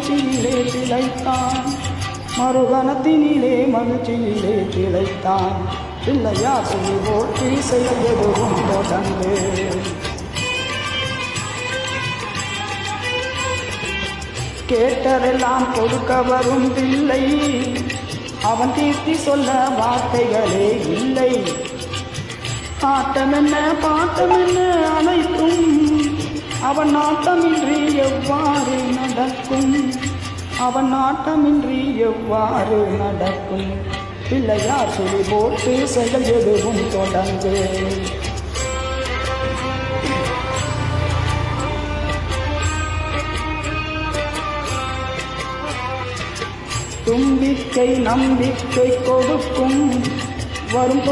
மகிழ்ச்சியிலே திளைத்தான், மறுகணத்தினிலே மகிழ்ச்சியிலே திளைத்தான். பிள்ளையார் சொல்லி போற்றி செயல்படுவோம் தொடர்ந்து. கேட்டதெல்லாம் கொடுக்க வரும் பிள்ளை, அவன் கீர்த்தி சொல்ல வார்த்தைகளே இல்லை. ஆட்டமென்ன பாட்டமென்ன அனைத்தும் அவன் நாட்டமின்றி எவ்வாறு நடக்கும், அவன் நாட்டமின்றி எவ்வாறு நடக்கும். பிள்ளையார் சொல்லி போட்டு செயல் எதுவும் தொடர்ந்து. தும்பிக்கை நம்பிக்கை கொடுக்கும் வரும்